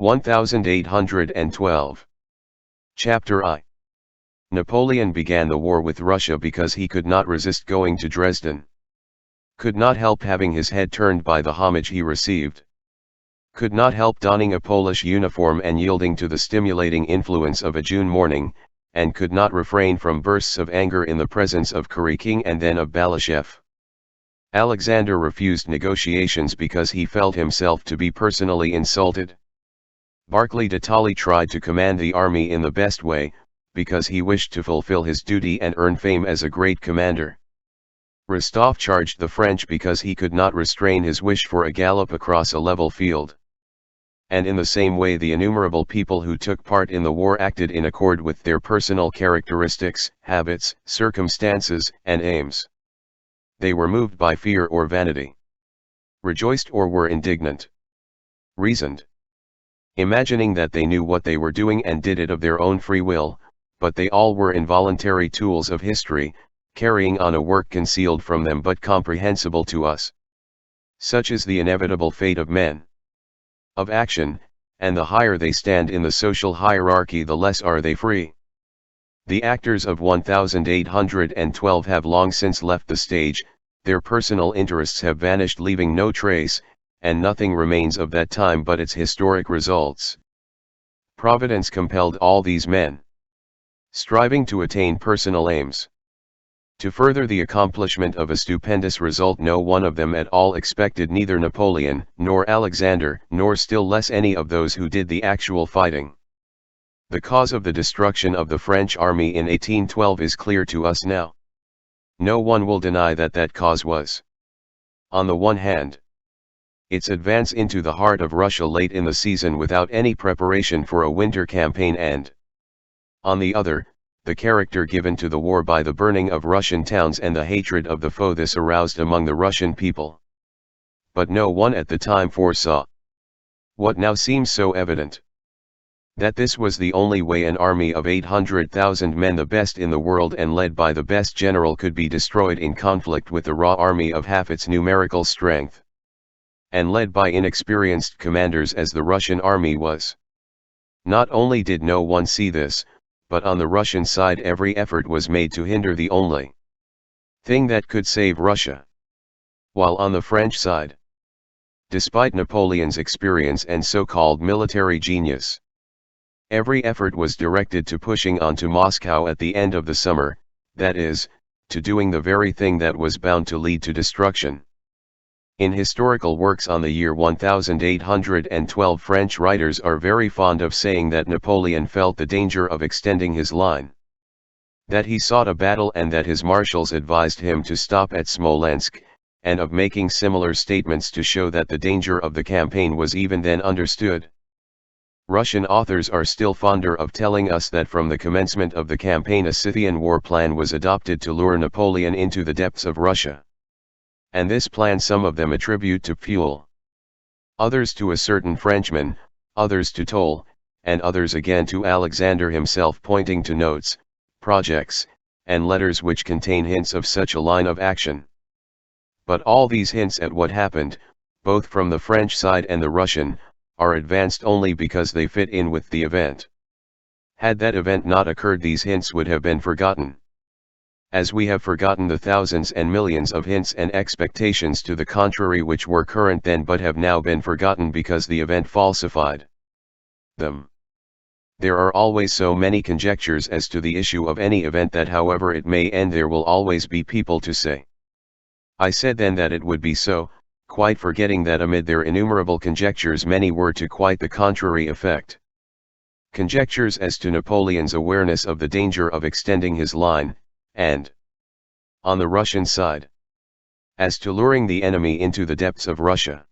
1812. Chapter I. Napoleon began the war with Russia because he could not resist going to Dresden. Could not help having his head turned by the homage he received. Could not help donning a Polish uniform and yielding to the stimulating influence of a June morning, and could not refrain from bursts of anger in the presence of Kurakin and then of Balashev. Alexander refused negotiations because he felt himself to be personally insulted. Barclay de Tolly tried to command the army in the best way, because he wished to fulfill his duty and earn fame as a great commander. Rostov charged the French because he could not restrain his wish for a gallop across a level field. And in the same way the innumerable people who took part in the war acted in accord with their personal characteristics, habits, circumstances, and aims. They were moved by fear or vanity, rejoiced or were indignant, reasoned, imagining that they knew what they were doing and did it of their own free will, but they all were involuntary tools of history, carrying on a work concealed from them but comprehensible to us. Such is the inevitable fate of men. Of action, and the higher they stand in the social hierarchy the less are they free. The actors of 1812 have long since left the stage, their personal interests have vanished leaving no trace, and nothing remains of that time but its historic results. Providence compelled all these men, striving to attain personal aims, to further the accomplishment of a stupendous result no one of them at all expected, neither Napoleon, nor Alexander, nor still less any of those who did the actual fighting. The cause of the destruction of the French army in 1812 is clear to us now. No one will deny that that cause was, on the one hand, its advance into the heart of Russia late in the season without any preparation for a winter campaign, and, on the other, the character given to the war by the burning of Russian towns and the hatred of the foe this aroused among the Russian people. But no one at the time foresaw what now seems so evident: that this was the only way an army of 800,000 men, the best in the world and led by the best general, could be destroyed in conflict with the raw army of half its numerical strength, and led by inexperienced commanders as the Russian army was. Not only did no one see this, but on the Russian side every effort was made to hinder the only thing that could save Russia. While on the French side, despite Napoleon's experience and so-called military genius, every effort was directed to pushing on to Moscow at the end of the summer, that is, to doing the very thing that was bound to lead to destruction. In historical works on the year 1812, French writers are very fond of saying that Napoleon felt the danger of extending his line, that he sought a battle and that his marshals advised him to stop at Smolensk, and of making similar statements to show that the danger of the campaign was even then understood. Russian authors are still fonder of telling us that from the commencement of the campaign a Scythian war plan was adopted to lure Napoleon into the depths of Russia. And this plan some of them attribute to Pfuel, others to a certain Frenchman, others to Toll, and others again to Alexander himself, pointing to notes, projects, and letters which contain hints of such a line of action. But all these hints at what happened, both from the French side and the Russian, are advanced only because they fit in with the event. Had that event not occurred, these hints would have been forgotten, as we have forgotten the thousands and millions of hints and expectations to the contrary which were current then but have now been forgotten because the event falsified them. There are always so many conjectures as to the issue of any event that however it may end there will always be people to say, "I said then that it would be so," quite forgetting that amid their innumerable conjectures many were to quite the contrary effect. Conjectures as to Napoleon's awareness of the danger of extending his line, and, on the Russian side, as to luring the enemy into the depths of Russia,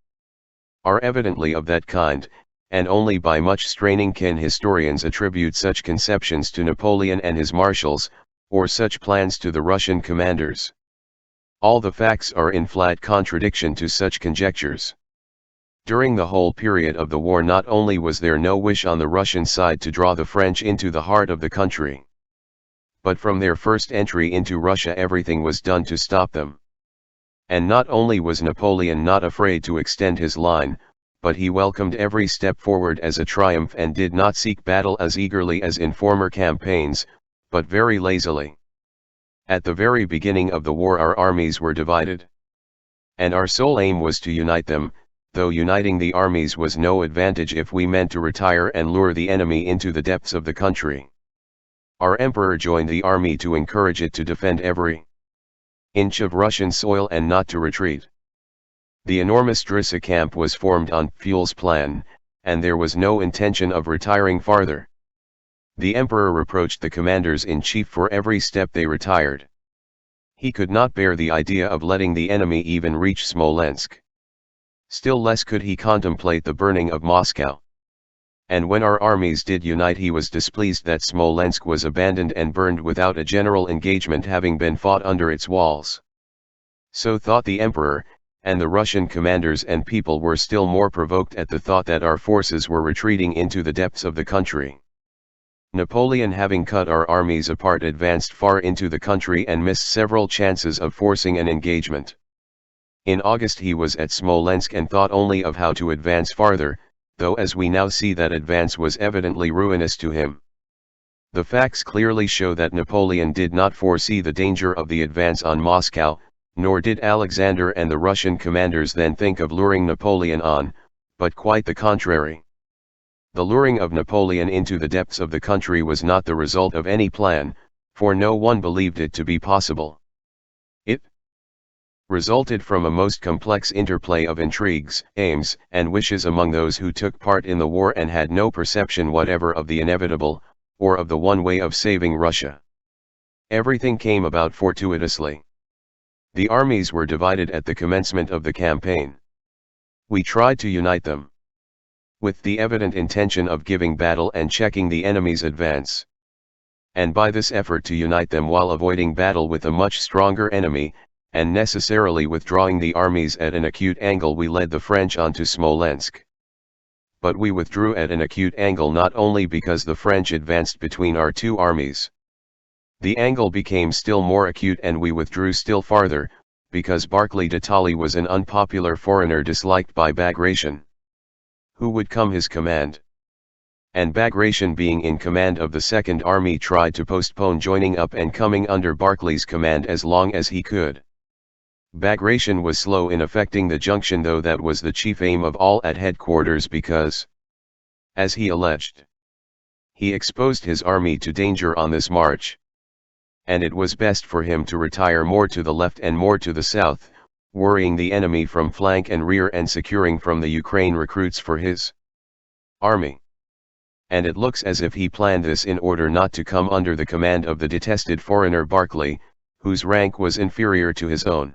are evidently of that kind, and only by much straining can historians attribute such conceptions to Napoleon and his marshals, or such plans to the Russian commanders. All the facts are in flat contradiction to such conjectures. During the whole period of the war not only was there no wish on the Russian side to draw the French into the heart of the country, but from their first entry into Russia everything was done to stop them. And not only was Napoleon not afraid to extend his line, but he welcomed every step forward as a triumph and did not seek battle as eagerly as in former campaigns, but very lazily. At the very beginning of the war our armies were divided. And our sole aim was to unite them, though uniting the armies was no advantage if we meant to retire and lure the enemy into the depths of the country. Our emperor joined the army to encourage it to defend every inch of Russian soil and not to retreat. The enormous Drissa camp was formed on Pfuel's plan, and there was no intention of retiring farther. The emperor reproached the commanders-in-chief for every step they retired. He could not bear the idea of letting the enemy even reach Smolensk. Still less could he contemplate the burning of Moscow. And when our armies did unite he was displeased that Smolensk was abandoned and burned without a general engagement having been fought under its walls. So thought the emperor, and the Russian commanders and people were still more provoked at the thought that our forces were retreating into the depths of the country. Napoleon, having cut our armies apart, advanced far into the country and missed several chances of forcing an engagement. In August he was at Smolensk and thought only of how to advance farther, though as we now see that advance was evidently ruinous to him. The facts clearly show that Napoleon did not foresee the danger of the advance on Moscow, nor did Alexander and the Russian commanders then think of luring Napoleon on, but quite the contrary. The luring of Napoleon into the depths of the country was not the result of any plan, for no one believed it to be possible. It resulted from a most complex interplay of intrigues, aims, and wishes among those who took part in the war and had no perception whatever of the inevitable, or of the one way of saving Russia. Everything came about fortuitously. The armies were divided at the commencement of the campaign. We tried to unite them, with the evident intention of giving battle and checking the enemy's advance. And by this effort to unite them while avoiding battle with a much stronger enemy, and necessarily withdrawing the armies at an acute angle, we led the French on to Smolensk. But we withdrew at an acute angle not only because the French advanced between our two armies. The angle became still more acute and we withdrew still farther, because Barclay de Tolly was an unpopular foreigner disliked by Bagration, who would come his command. And Bagration, being in command of the Second Army, tried to postpone joining up and coming under Barclay's command as long as he could. Bagration was slow in effecting the junction, though that was the chief aim of all at headquarters because, as he alleged, he exposed his army to danger on this march. And it was best for him to retire more to the left and more to the south, worrying the enemy from flank and rear and securing from the Ukraine recruits for his army. And it looks as if he planned this in order not to come under the command of the detested foreigner Barclay, whose rank was inferior to his own.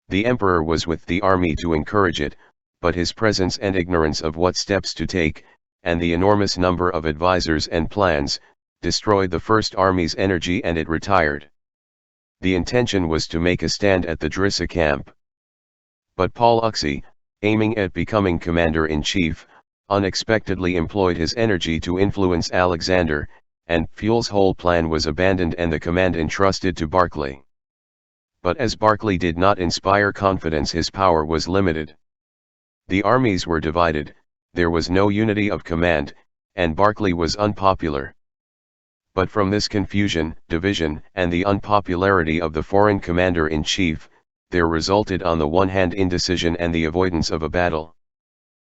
The emperor was with the army to encourage it, but his presence and ignorance of what steps to take, and the enormous number of advisors and plans, destroyed the First Army's energy and it retired. The intention was to make a stand at the Drissa camp. But Paul Uxie, aiming at becoming commander-in-chief, unexpectedly employed his energy to influence Alexander, and Pfuel's whole plan was abandoned and the command entrusted to Barclay. But as Barclay did not inspire confidence, his power was limited. The armies were divided, there was no unity of command, and Barclay was unpopular. But from this confusion, division, and the unpopularity of the foreign commander-in-chief, there resulted on the one hand indecision and the avoidance of a battle,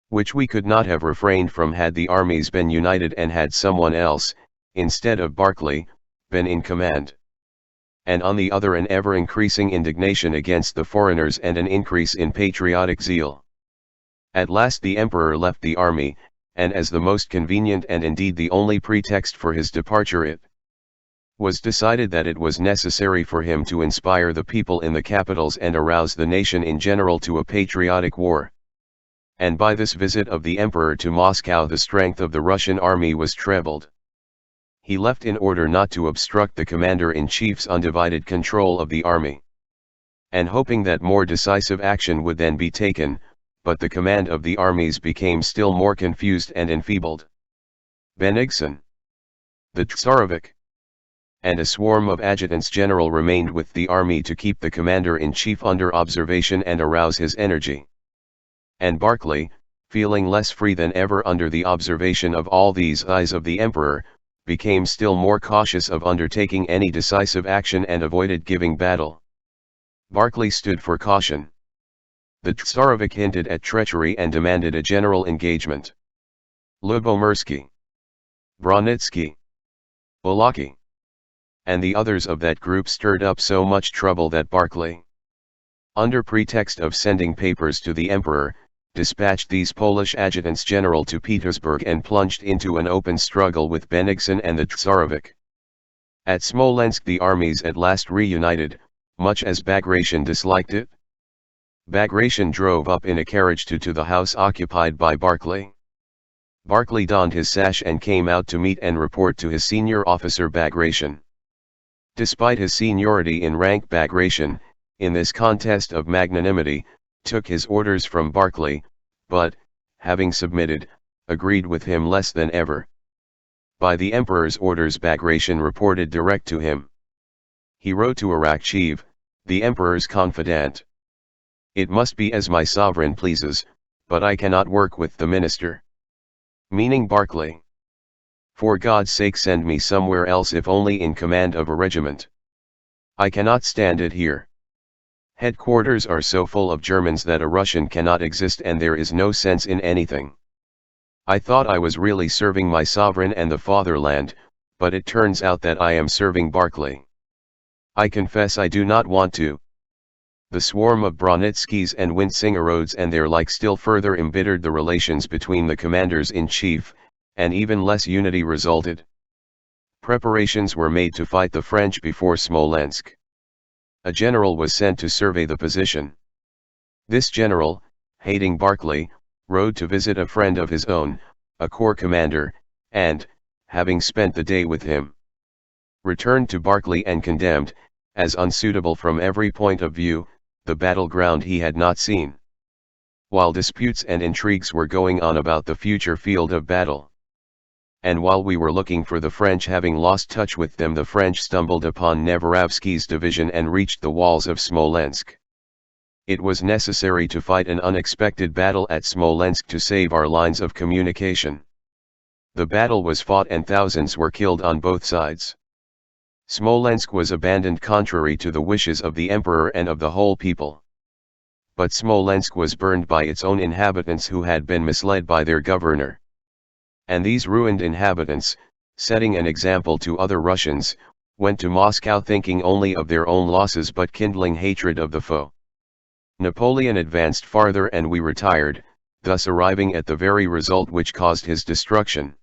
which we could not have refrained from had the armies been united and had someone else, instead of Barclay, been in command. And on the other, an ever-increasing indignation against the foreigners and an increase in patriotic zeal. At last the emperor left the army, and as the most convenient and indeed the only pretext for his departure, it was decided that it was necessary for him to inspire the people in the capitals and arouse the nation in general to a patriotic war. And by this visit of the emperor to Moscow the strength of the Russian army was trebled. He left in order not to obstruct the commander-in-chief's undivided control of the army, and hoping that more decisive action would then be taken, but the command of the armies became still more confused and enfeebled. Bennigsen, the Tsarovik, and a swarm of adjutants general remained with the army to keep the commander-in-chief under observation and arouse his energy. And Barclay, feeling less free than ever under the observation of all these eyes of the emperor, became still more cautious of undertaking any decisive action and avoided giving battle. Barclay stood for caution. The Tsarevic hinted at treachery and demanded a general engagement. Lubomirsky, Bronitsky, Balaky, and the others of that group stirred up so much trouble that Barclay, under pretext of sending papers to the emperor, dispatched these Polish adjutants general to Petersburg and plunged into an open struggle with Bennigsen and the Tsarevic. At Smolensk the armies at last reunited, much as Bagration disliked it. Bagration drove up in a carriage to the house occupied by Barclay. Barclay donned his sash and came out to meet and report to his senior officer Bagration. Despite his seniority in rank, Bagration, in this contest of magnanimity, took his orders from Barclay, but, having submitted, agreed with him less than ever. By the emperor's orders Bagration reported direct to him. He wrote to Arakchev, the emperor's confidant. "It must be as my sovereign pleases, but I cannot work with the minister." Meaning Barclay. "For God's sake send me somewhere else, if only in command of a regiment. I cannot stand it here. Headquarters are so full of Germans that a Russian cannot exist and there is no sense in anything. I thought I was really serving my sovereign and the fatherland, but it turns out that I am serving Barclay. I confess I do not want to." The swarm of Bronitskys and Winsingerodes and their like still further embittered the relations between the commanders-in-chief, and even less unity resulted. Preparations were made to fight the French before Smolensk. A general was sent to survey the position. This general, hating Barclay, rode to visit a friend of his own, a corps commander, and, having spent the day with him, returned to Barclay and condemned, as unsuitable from every point of view, the battleground he had not seen. While disputes and intrigues were going on about the future field of battle, and while we were looking for the French, having lost touch with them, the French stumbled upon Neverovsky's division and reached the walls of Smolensk. It was necessary to fight an unexpected battle at Smolensk to save our lines of communication. The battle was fought and thousands were killed on both sides. Smolensk was abandoned contrary to the wishes of the emperor and of the whole people. But Smolensk was burned by its own inhabitants who had been misled by their governor. And these ruined inhabitants, setting an example to other Russians, went to Moscow thinking only of their own losses but kindling hatred of the foe. Napoleon advanced farther and we retired, thus arriving at the very result which caused his destruction.